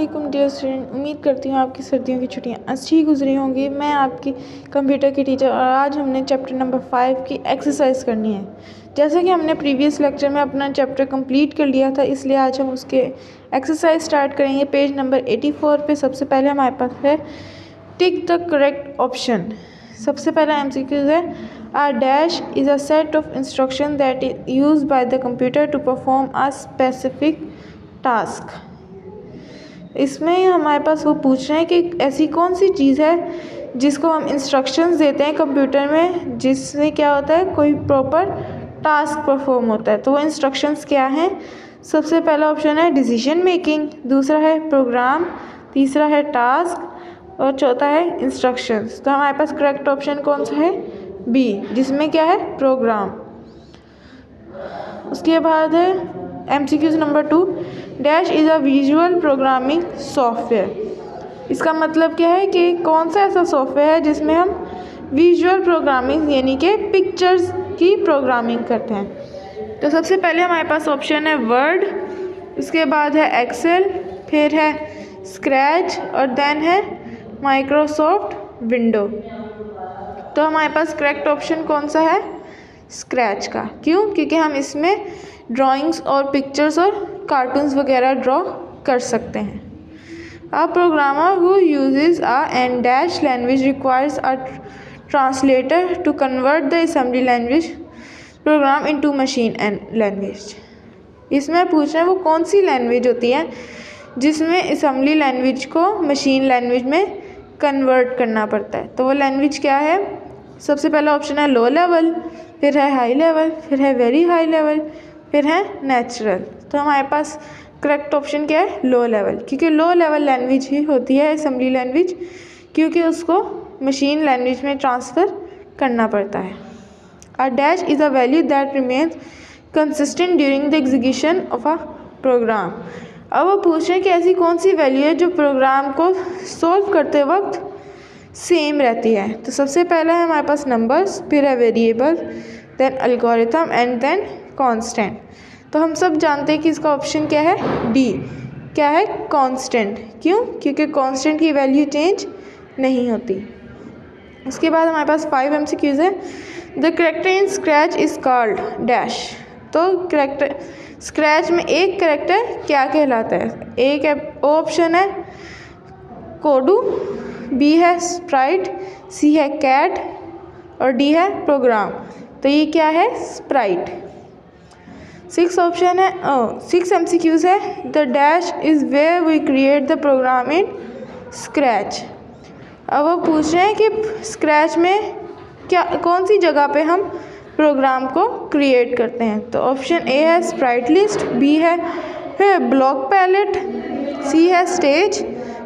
वालेकुम dear student. उम्मीद करती हूँ आपकी सर्दियों की छुट्टियाँ अच्छी गुजरी होंगी। मैं आपकी कंप्यूटर की टीचर और आज हमने चैप्टर नंबर 5 की एक्सरसाइज करनी है। जैसा कि हमने प्रीवियस लेक्चर में अपना चैप्टर कंप्लीट कर लिया था, इसलिए आज हम उसके एक्सरसाइज स्टार्ट करेंगे। पेज नंबर 84 पे सबसे पहले हमारे पास है टिक द करेक्ट ऑप्शन। सबसे पहला एमसीक्यूज है, A dash is a set of instruction that is used by the computer to perform a specific task। इसमें हमारे पास वो पूछ रहे हैं कि ऐसी कौन सी चीज़ है जिसको हम इंस्ट्रक्शंस देते हैं कंप्यूटर में, जिससे क्या होता है, कोई प्रॉपर टास्क परफॉर्म होता है। तो वो इंस्ट्रक्शंस क्या हैं? सबसे पहला ऑप्शन है डिसीजन मेकिंग, दूसरा है प्रोग्राम, तीसरा है टास्क और चौथा है इंस्ट्रक्शंस। तो हमारे पास करेक्ट ऑप्शन कौन सा है? बी, जिसमें क्या है, प्रोग्राम। उसके बाद है MCQs number 2, dash is a visual programming software. इसका मतलब क्या है कि कौन सा ऐसा सॉफ्टवेयर है जिसमें हम विजुअल प्रोग्रामिंग यानी कि पिक्चर्स की प्रोग्रामिंग करते हैं। तो सबसे पहले हमारे पास ऑप्शन है वर्ड, उसके बाद है एक्सेल, फिर है स्क्रैच और देन है माइक्रोसॉफ्ट विंडो। तो हमारे पास करेक्ट ऑप्शन कौन सा है? स्क्रैच का। क्यों? क्योंकि हम इसमें ड्राइंग्स और पिक्चर्स और कार्टून्स वगैरह ड्रॉ कर सकते हैं। A programmer who uses a and dash language requires a translator to convert the assembly language program into machine and language। इसमें पूछ रहे हैं वो कौन सी लैंग्वेज होती है जिसमें असेंबली लैंग्वेज को मशीन लैंग्वेज में कन्वर्ट करना पड़ता है। तो वो लैंग्वेज क्या है? सबसे पहला ऑप्शन है लो लेवल, फिर है हाई लेवल, फिर है वेरी हाई लेवल, फिर है नेचुरल। तो हमारे पास करेक्ट ऑप्शन क्या है? लो लेवल, क्योंकि लो लेवल लैंग्वेज ही होती है असेंबली लैंग्वेज, क्योंकि उसको मशीन लैंग्वेज में ट्रांसफ़र करना पड़ता है। A dash is a value that remains consistent during the execution of a program. अब वो पूछ रहे हैं कि ऐसी कौन सी वैल्यू है जो प्रोग्राम को सॉल्व करते वक्त सेम रहती है। तो सबसे पहला है हमारे पास नंबर्स, फिर है variable, then algorithm and then constant. तो हम सब जानते हैं कि इसका ऑप्शन क्या है? डी, क्या है? कांस्टेंट। क्यों? क्योंकि कांस्टेंट की वैल्यू चेंज नहीं होती। उसके बाद हमारे पास 5 एमसीक्यूज है। The character in scratch is called dash. तो करेक्टर स्क्रैच में एक करेक्टर क्या कहलाता है? एक ऑप्शन है कोडू, बी है स्प्राइट, सी है कैट और डी है प्रोग्राम। तो ये क्या है? स्प्राइट। 6 ऑप्शन है 6 एमसीक्यूज है। The dash is where we create the program in Scratch. अब वो पूछ रहे हैं कि स्क्रैच में क्या कौन सी जगह पे हम प्रोग्राम को क्रिएट करते हैं। तो ऑप्शन ए है स्प्राइट लिस्ट, बी है ब्लॉक पैलेट, सी है स्टेज,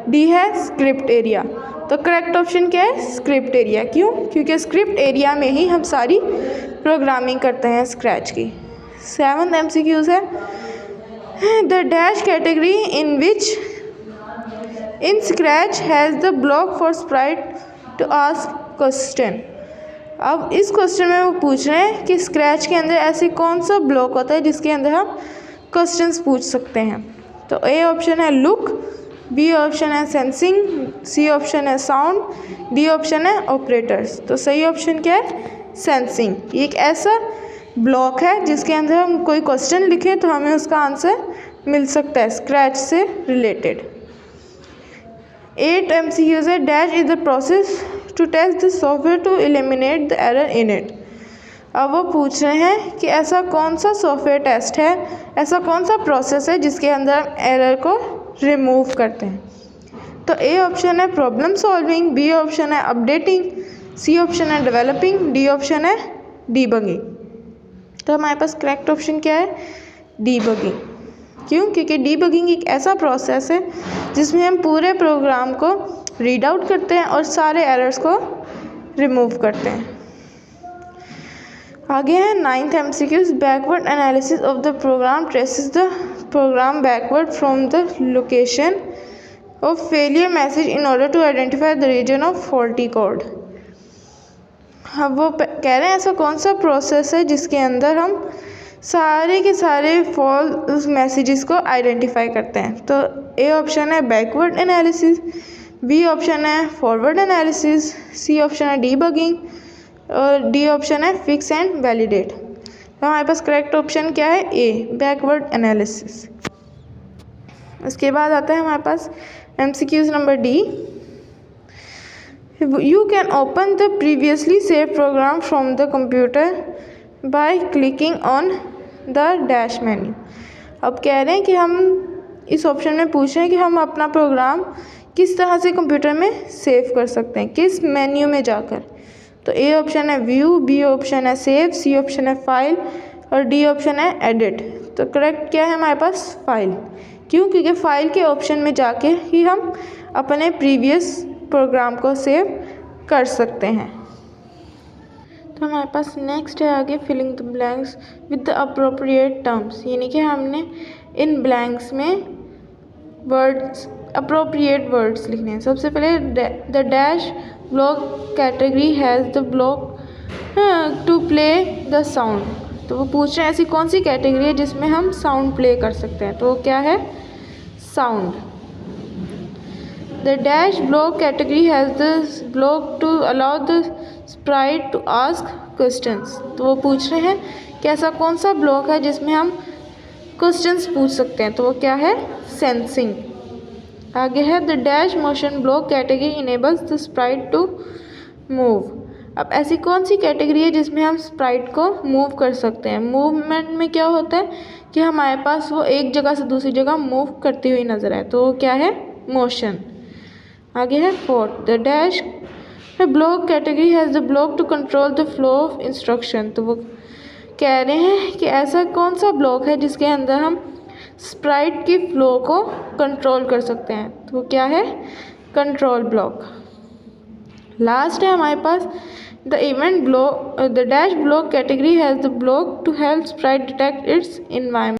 डी है स्क्रिप्ट एरिया। तो करेक्ट ऑप्शन क्या है? Script area. क्यों? क्योंकि स्क्रिप्ट एरिया में ही हम सारी प्रोग्रामिंग करते हैं स्क्रैच की। 7th एमसीक्यूज है the dash category in which in Scratch has the block for sprite to ask question. अब इस क्वेश्चन में वो पूछ रहे हैं कि स्क्रैच के अंदर ऐसे कौन सा ब्लॉक होता है जिसके अंदर हम क्वेश्चंस पूछ सकते हैं। तो ए ऑप्शन है लुक, बी ऑप्शन है सेंसिंग, सी ऑप्शन है साउंड, डी ऑप्शन है ऑपरेटर्स। तो सही ऑप्शन क्या है? सेंसिंग। ये एक ऐसा ब्लॉक है जिसके अंदर हम कोई क्वेश्चन लिखें तो हमें उसका आंसर मिल सकता है स्क्रैच से रिलेटेड। 8 एमसीक्यूज है dash is the process to test the software to eliminate the error in it. अब वो पूछ रहे हैं कि ऐसा कौन सा सॉफ्टवेयर टेस्ट है, ऐसा कौन सा प्रोसेस है जिसके अंदर हम एरर को रिमूव करते हैं। तो ए ऑप्शन है प्रॉब्लम सॉल्विंग, बी ऑप्शन है अपडेटिंग, सी ऑप्शन है डेवलपिंग, डी ऑप्शन है डीबगिंग। तो हमारे पास करेक्ट ऑप्शन क्या है? डीबगिंग। क्यों? क्योंकि डीबगिंग एक ऐसा प्रोसेस है जिसमें हम पूरे प्रोग्राम को रीड आउट करते हैं और सारे एरर्स को रिमूव करते हैं। आगे है 9th MCQs backward analysis of the program traces the program backward from the location of failure message in order to identify the reason of faulty code. अब वो कह रहे हैं ऐसा कौन सा प्रोसेस है जिसके अंदर हम सारे के सारे फॉल्स मैसेजेस को आइडेंटिफाई करते हैं। तो ए ऑप्शन है बैकवर्ड एनालिसिस, बी ऑप्शन है फॉरवर्ड एनालिसिस, सी ऑप्शन है डीबगिंग और डी ऑप्शन है फिक्स एंड वैलिडेट। तो हमारे पास करेक्ट ऑप्शन क्या है? ए, बैकवर्ड एनालिसिस। उसके बाद आता है हमारे पास MCQs number D. You can open the previously saved program from the computer by clicking on the dash menu। अब कह रहे हैं कि हम इस ऑप्शन में पूछ रहे हैं कि हम अपना प्रोग्राम किस तरह से कंप्यूटर में सेव कर सकते हैं, किस मेन्यू में जाकर। तो ए ऑप्शन है व्यू, बी ऑप्शन है सेव, सी ऑप्शन है फाइल और डी ऑप्शन है एडिट। तो करेक्ट क्या है हमारे पास? फाइल। क्यों? क्योंकि फाइल के ऑप्शन में जाके ही हम अपने प्रीवियस प्रोग्राम को सेव कर सकते हैं। तो हमारे पास नेक्स्ट है आगे filling the blanks with the appropriate terms, यानी कि हमने इन ब्लैंक्स में वर्ड्स, अप्रोप्रिएट वर्ड्स लिखने हैं। सबसे पहले the dash block category has the block to play the sound. तो वो पूछ रहे हैं ऐसी कौन सी कैटेगरी है जिसमें हम साउंड प्ले कर सकते हैं। तो वो क्या है? Sound. The dash block category has the block to allow the sprite to ask questions। तो वो पूछ रहे हैं कि ऐसा कौन सा ब्लॉक है जिसमें हम क्वेश्चंस पूछ सकते हैं। तो वो क्या है? सेंसिंग। आगे है the dash motion block category enables the sprite to move. अब ऐसी कौन सी कैटेगरी है जिसमें हम स्प्राइट को मूव कर सकते हैं। मूवमेंट में क्या होता है कि हमारे पास वो एक जगह से दूसरी जगह मूव करती हुई नज़र आए। तो वो क्या है? मोशन। आगे है fourth the dash block category has the block to control the flow of instruction. तो वो कह रहे हैं कि ऐसा कौन सा ब्लॉक है जिसके अंदर हम स्प्राइट की फ्लो को कंट्रोल कर सकते हैं। तो वो क्या है? Control block. लास्ट है हमारे पास the event block the dash block category has the block to help sprite detect its environment.